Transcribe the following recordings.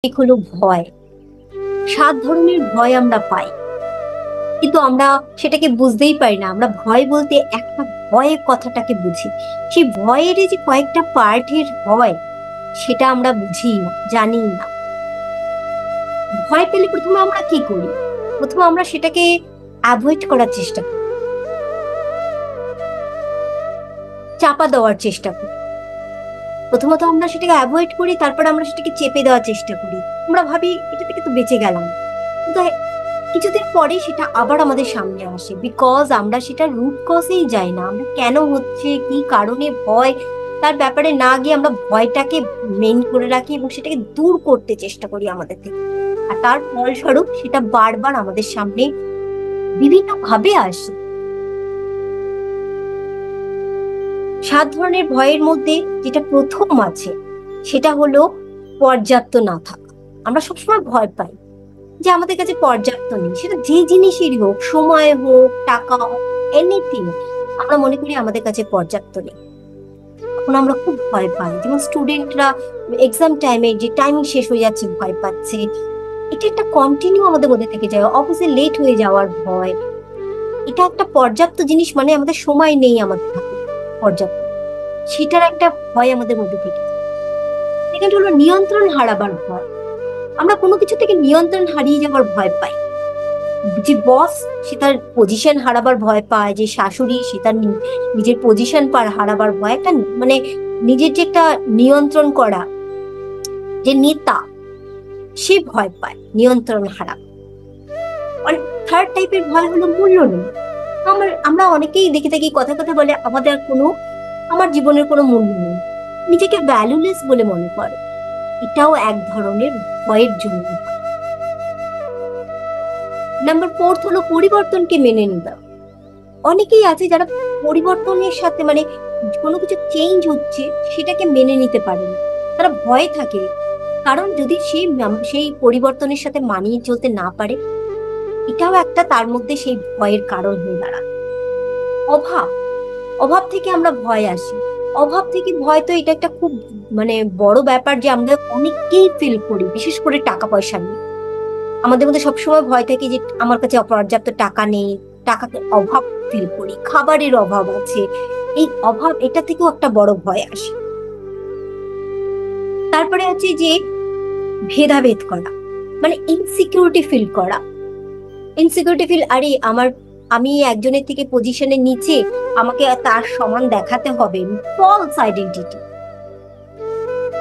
এক হলো ভয়। ৭ ধরনের ভয় আমরা পাই, কিন্তু আমরা সেটাকে বুঝতেই পারি না। আমরা ভয় বলতে একটা ভয় কথাটাকে বুঝি, সেই ভয়ের যে কয়েকটা পার্টের হয় সেটা আমরা বুঝি না, জানি না। ভয় পেলে প্রথমে আমরা কি করি? প্রথমে আমরা সেটাকে অ্যাভয়েড করার চেষ্টা করি, চাপা দেওয়ার চেষ্টা করি। প্রথমত আমরা সেটাকে অ্যাভয়েড করি, তারপর আমরা সেটাকে চেপে দেওয়ার চেষ্টা করি। আমরা ভাবি এটা থেকে তো বেঁচে গেলাম, কিন্তু কিছুদিন পরে সেটা আবার আমাদের সামনে আসে, বিকজ আমরা সেটা রুট কজেই যাই না। আমরা কেন হচ্ছে, কি কারণে ভয়, তার ব্যাপারে না গিয়ে আমরা ভয়টাকে মেন করে রাখি এবং সেটাকে দূর করতে চেষ্টা করি আমাদের থেকে। আর তার ফলস্বরূপ সেটা বারবার আমাদের সামনে বিভিন্ন ভাবে আসে। ৭ ধরনের ভয়ের মধ্যে যেটা প্রথম আছে সেটা হলো পর্যাপ্ত না থাকা। আমরা সবসময় ভয় পাই যে আমাদের কাছে পর্যাপ্ত নেই, সেটা যে জিনিসেরই হোক, সময় হোক, টাকা হোক, এনিথিং। আমরা মনে করি আমাদের কাছে পর্যাপ্ত নেই, তখন আমরা খুব ভয় পাই। যেমন স্টুডেন্টরা এক্সাম টাইমে যে টাইমিং শেষ হয়ে যাচ্ছে ভয় পাচ্ছে, এটা একটা কন্টিনিউ আমাদের মধ্যে থেকে যায়। অফিসে লেট হয়ে যাওয়ার ভয়, এটা একটা পর্যাপ্ত জিনিস, মানে আমাদের সময় নেই আমাদের হাতে পর্যাপ্ত, সেটার একটা ভয় আমাদের মধ্যে থেকে যায়। সেকেন্ড হলো নিয়ন্ত্রণ হারাবার ভয়। আমরা কোনো কিছু থেকে নিয়ন্ত্রণ হারিয়ে যাওয়ার ভয় পাই। যে বস সে তার পজিশন হারাবার ভয় পায়, যে শাশুড়ি সে তার নিজের পজিশন হারাবার ভয়, একটা মানে নিজের যে একটা নিয়ন্ত্রণ করা, যে নেতা সে ভয় পায় নিয়ন্ত্রণ হারা। আর থার্ড টাইপের ভয় হলো মূল্য নেই। আমরা অনেকেই দেখে থাকি, কথা কথা বলে আমার জীবনের কোনো মূল্য নেই, নিজেকে ভ্যালুলেস বলে মনে করে। এটাও এক ধরনের ভয়ের জন্য। নাম্বার 4 হলো পরিবর্তনকে মেনে নেওয়া। অনেকেই আছে যারা পরিবর্তনের সাথে, মানে কোনো কিছু চেঞ্জ হচ্ছে সেটাকে মেনে নিতে পারে না, তারা ভয়ে থাকে। কারণ যদি সেই পরিবর্তনের সাথে মানিয়ে চলতে না পারে, এটাও একটা তার মধ্যে সেই ভয়ের কারণ হয়ে দাঁড়ায়। অভাব, অভাব থেকে আমরা ভয় আসি। অভাব থেকে ভয়, তো এটা একটা খুব মানে বড় ব্যাপার যে আমরা অনেকেই ফিল করি, বিশেষ করে টাকা পয়সা নিয়ে। আমাদের মধ্যে সবসময় ভয় থাকে যে আমার কাছে অপর্যাপ্ত টাকা নেই, টাকাকে অভাব ফিল করি, খাবারের অভাব আছে। এই অভাব, এটা থেকেও একটা বড় ভয় আসে। তারপরে হচ্ছে যে ভেদাভেদ করা, মানে ইনসিকিউরিটি ফিল করা। ইনসিকিউরিটি ফিল, আরে আমি একজনের থেকে পজিশনের নিচে, আমাকে তার সমান দেখাতে হবে, ফলস আইডেন্টিটি,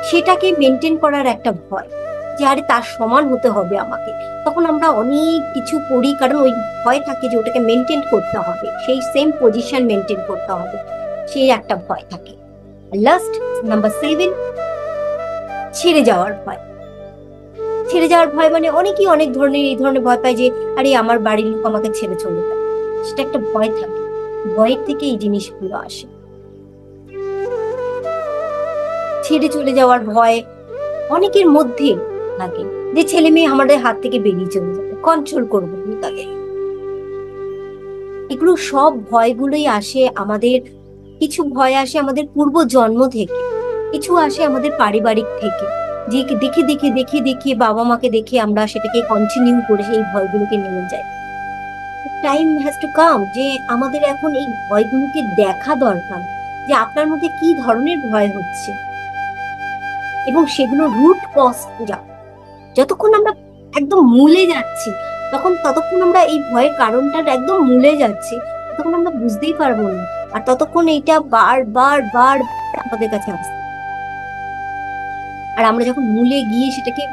সেটাকে মেনটেন করার একটা ভয়, যে আরে তার সমান হতে হবে আমাকে। তখন আমরা অনেক কিছু করি, কারণ ওই ভয় থাকে যে ওটাকে মেনটেন করতে হবে, সেই সেম পজিশন মেনটেন করতে হবে, সেই একটা ভয় থাকে। লাস্ট, নাম্বার 7, ছেড়ে যাওয়ার ভয়। ছেড়ে যাওয়ার ভয় মানে অনেকেই অনেক ধরনের এই ধরনের ভয় পায় যে আরে আমার বাড়ির লোক আমাকে ছেড়ে চলে যায়, সেটা একটা ভয় থাকে। ভয়ের থেকে এই জিনিসগুলো আসে। ছেড়ে চলে যাওয়ার ভয় অনেকের মধ্যে থাকে, যে ছেলে মেয়ে আমাদের হাত থেকে বেরিয়ে চলে যাবে, কন্ট্রোল করবো তাকে। এগুলো সব ভয়গুলোই আসে আমাদের, কিছু ভয় আসে আমাদের পূর্ব জন্ম থেকে, কিছু আসে আমাদের পারিবারিক থেকে, যে দেখে দেখে দেখে দেখে বাবা মাকে দেখে আমরা সেটাকে কন্টিনিউ করে সেই ভয়গুলোকে নিয়ে যাই। টাইম হ্যাজ টু কাম যে আমাদের এখন এই ভয়গুলোকে দেখা দরকার, যে আপনার মধ্যে কি ধরনের ভয় হচ্ছে এবং সেগুলো রুট কজ খোঁজা। যতক্ষণ আমরা একদম মূলে যাচ্ছি, ততক্ষণ আমরা এই ভয়ের কারণটার একদম মূলে যাচ্ছি, ততক্ষণ আমরা বুঝতেই পারবো না। আর ততক্ষণ এইটা বার বার বার আমাদের কাছে আসছে। আর আমরা যখন মূলে গিয়ে সেটাকে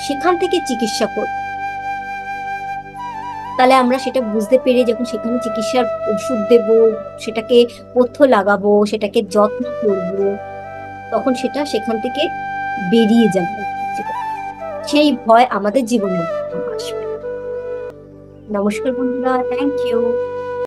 সেখান থেকে চিকিৎসা করব, তাহলে আমরা সেটা বুঝতে পেরে যখন সেখানে চিকিৎসার ওষুধ দেব, সেটাকে পথ্য লাগাবো, সেটাকে যত্ন করব, তখন সেটা সেখান থেকে বেরিয়ে যাবে, সেই ভয় আমাদের জীবনে আসবে। নমস্কার বন্ধুরা, থ্যাংক ইউ।